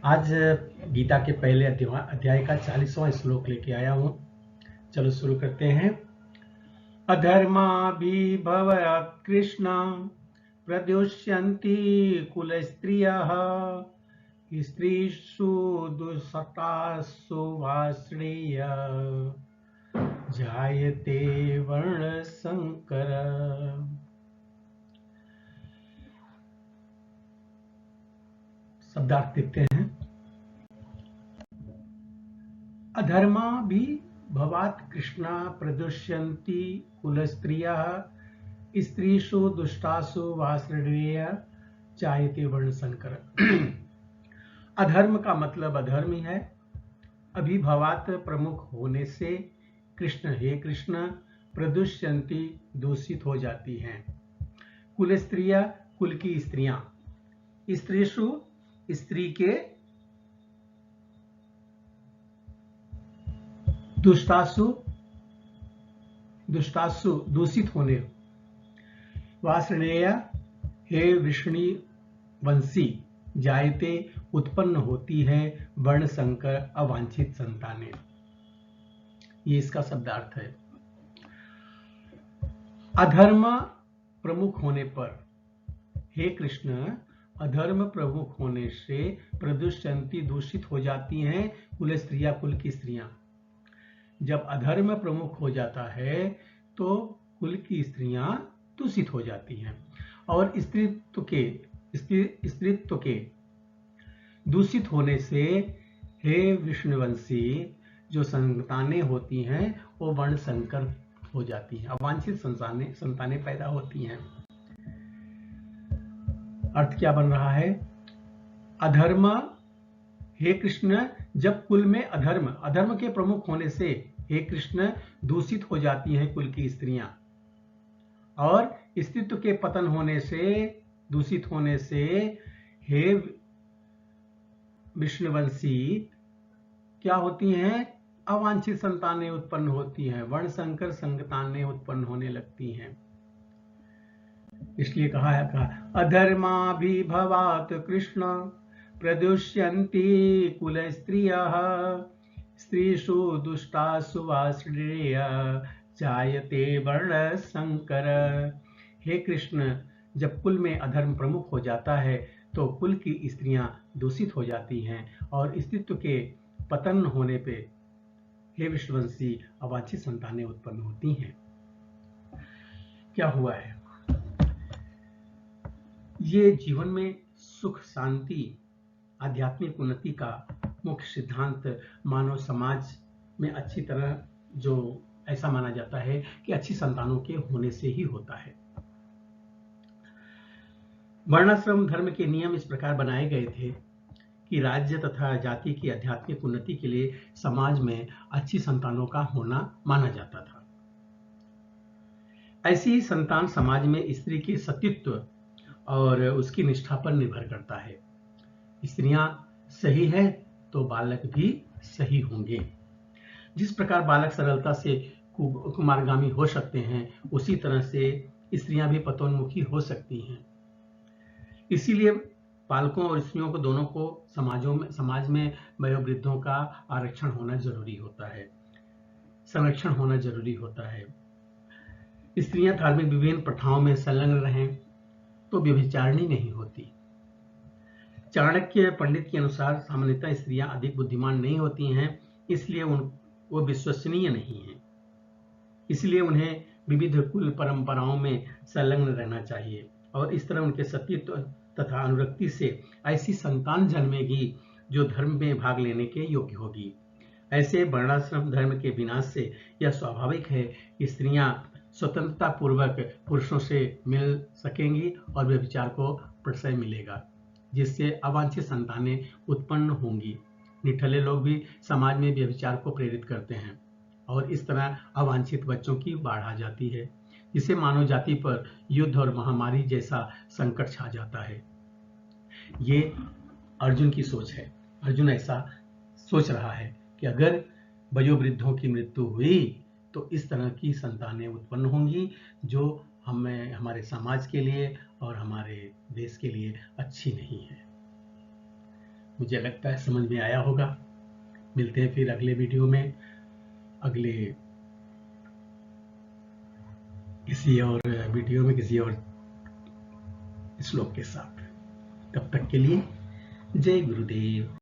आज गीता के पहले अध्याय का 40वां श्लोक लेके आया हूं। चलो शुरू करते हैं। अधर्माभिभवात् कृष्ण प्रदुष्यन्ति कुलस्त्रियः स्त्रीषु दुष्टासु वार्ष्णेय जायते वर्णसंकर। शब्दार्थ देखते हैं। अधर्माभिभवात् कृष्णा प्रदुष्यन्ति कुलस्त्रियः स्त्रीषु दुष्टासु वार्ष्णेय जायते वर्णसंकर। अधर्म का मतलब अधर्म ही है। अभिभवात् प्रमुख होने से कृष्ण हे कृष्ण प्रदुष्यन्ति दूषित हो जाती हैं। कुल स्त्रिया कुल की स्त्रियां, स्त्रीषु स्त्री के, दुष्टासु दूषित होने, वार्ष्णेय हे वृषणीवंशी जायते उत्पन्न होती है वर्ण संकर अवांछित संतानें। ये इसका शब्दार्थ है। अधर्म प्रमुख होने पर, हे कृष्ण अधर्म प्रमुख होने से प्रदुष्यंती दूषित हो जाती हैं कुल स्त्रियां, कुल की स्त्रियां। जब अधर्म प्रमुख हो जाता है तो कुल की स्त्रियां दूषित हो जाती हैं और स्त्रीत्व के दूषित होने से हे विष्णुवंशी जो संतानें होती हैं वो वर्ण संकर हो जाती हैं, अवांछित संतानें पैदा होती हैं। अर्थ क्या बन रहा है? अधर्म, हे कृष्ण जब कुल में अधर्म के प्रमुख होने से हे कृष्ण दूषित हो जाती हैं कुल की स्त्रियां, और स्त्रीत्व के पतन होने से, दूषित होने से हे विष्णुवंशी क्या होती हैं? अवांछित संतानें उत्पन्न होती हैं, वर्ण संकर संतानें उत्पन्न होने लगती हैं। इसलिए कहा अधर्माभिभवात् कृष्ण प्रदुष्यन्ति कुल स्त्रियः स्त्रीषु दुष्टासु वार्ष्णेय जायते वर्ण संकर। हे कृष्ण जब कुल में अधर्म प्रमुख हो जाता है तो कुल की स्त्रियां दूषित हो जाती हैं और स्त्रीत्व के पतन होने पे हे विष्णुवंशी अवांछित संतानें उत्पन्न होती हैं। क्या हुआ है? ये जीवन में सुख, शांति, आध्यात्मिक उन्नति का मुख्य सिद्धांत मानव समाज में अच्छी तरह जो ऐसा माना जाता है कि अच्छी संतानों के होने से ही होता है। वर्णाश्रम धर्म के नियम इस प्रकार बनाए गए थे कि राज्य तथा जाति की आध्यात्मिक उन्नति के लिए समाज में अच्छी संतानों का होना माना जाता था। ऐसी ही संतान समाज में स्त्री के सतीत्व और उसकी निष्ठा पर निर्भर करता है। स्त्रियां सही है तो बालक भी सही होंगे। जिस प्रकार बालक सरलता से कुमारगामी हो सकते हैं उसी तरह से स्त्रियां भी पतोन्मुखी हो सकती हैं। इसीलिए बालकों और स्त्रियों को दोनों को समाज में वयोवृद्धों का आरक्षण होना जरूरी होता है, संरक्षण होना जरूरी होता है। स्त्रियां धार्मिक विभिन्न प्रथाओं में संलग्न रहें तो व्यभिचारिणी नहीं होती। चाणक्य पंडित के अनुसार सामान्यतः स्त्रियां अधिक बुद्धिमान नहीं होती हैं, इसलिए वो विश्वसनीय नहीं है। इसलिए उन्हें विविध कुल परंपराओं में संलग्न रहना चाहिए और इस तरह उनके सतीत्व तथा अनुरक्ति से ऐसी संतान जन्मेगी जो धर्म में भाग लेने के योग्य होगी। ऐसे वर्णाश्रम धर्म के विनाश से यह स्वाभाविक है कि स्त्रियां स्वतंत्रता पूर्वक पुरुषों से मिल सकेंगी और व्यभिचार को प्रश्रय मिलेगा, जिससे अवांछित संतानें उत्पन्न होंगी। निठल्ले लोग भी समाज में व्यभिचार को प्रेरित करते हैं और इस तरह अवांछित बच्चों की बाढ़ आ जाती है, जिससे मानव जाति पर युद्ध और महामारी जैसा संकट छा जाता है। ये अर्जुन की सोच है। अर्जुन ऐसा सोच रहा है कि अगर वयोवृद्धों की मृत्यु हुई तो इस तरह की संतानें उत्पन्न होंगी जो हमारे समाज के लिए और हमारे देश के लिए अच्छी नहीं है। मुझे लगता है समझ में आया होगा। मिलते हैं फिर अगले वीडियो में, अगले किसी और वीडियो में किसी और श्लोक के साथ। तब तक के लिए जय गुरुदेव।